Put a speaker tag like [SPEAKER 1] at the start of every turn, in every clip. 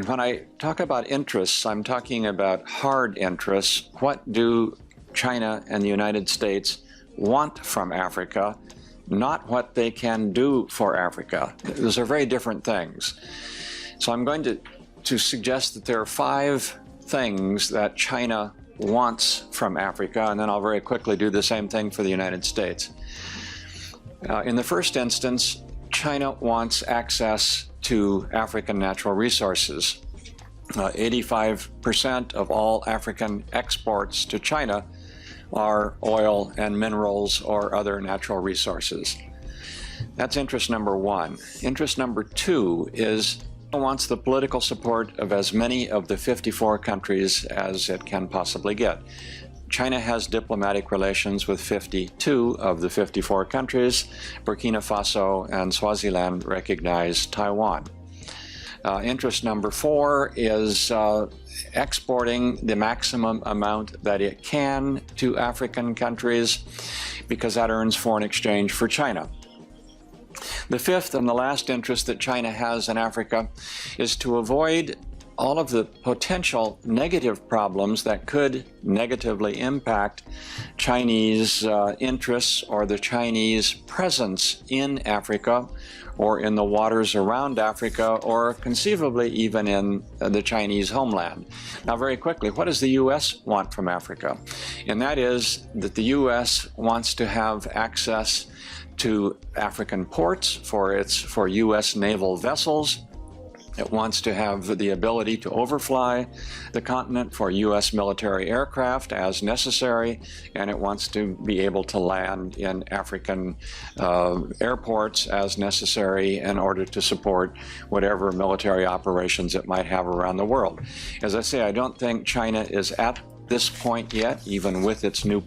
[SPEAKER 1] And when I talk about interests, I'm talking about hard interests. What do China and the United States want from Africa, not what they can do for Africa. Those are very different things. So I'm going to suggest that there are 5 things that China wants from Africa, and then I'll very quickly do the same thing for the United States. In the first instance, China wants access to African natural resources. 85% of all African exports to China are oil and minerals or other natural resources. That's interest number 1. Interest number 2 is China wants the political support of as many of the 54 countries as it can possibly get. China has diplomatic relations with 52 of the 54 countries. Burkina Faso and Swaziland recognize Taiwan. Interest number 4 is exporting the maximum amount that it can to African countries because that earns foreign exchange for China. The 5th and the last interest that China has in Africa is to avoid all of the potential negative problems that could negatively impact Chinese interests or the Chinese presence in Africa or in the waters around Africa or conceivably even in the Chinese homeland. Now very quickly, what does the U.S. want from Africa? And that is that the U.S. wants to have access to African ports for U.S. naval vessels. It wants to have the ability to overfly the continent for U.S. military aircraft as necessary, and it wants to be able to land in African airports as necessary in order to support whatever military operations it might have around the world. As I say, I don't think China is at this point yet, even with its new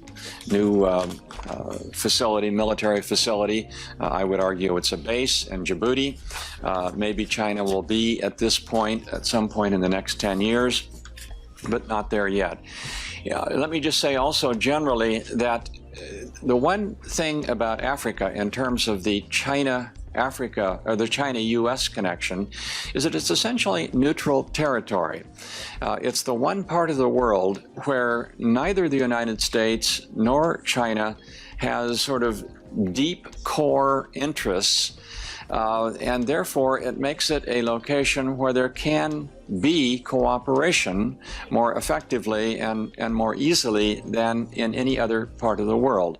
[SPEAKER 1] facility, military facility. I would argue it's a base in Djibouti. Maybe China will be at this point, at some point in the next 10 years, but not there yet. Let me just say also generally that the one thing about Africa in terms of the China-Africa or the China-US connection is that it's essentially neutral territory. It's the one part of the world where neither the United States nor China has sort of deep core interests, and therefore it makes it a location where there can be cooperation more effectively and more easily than in any other part of the world.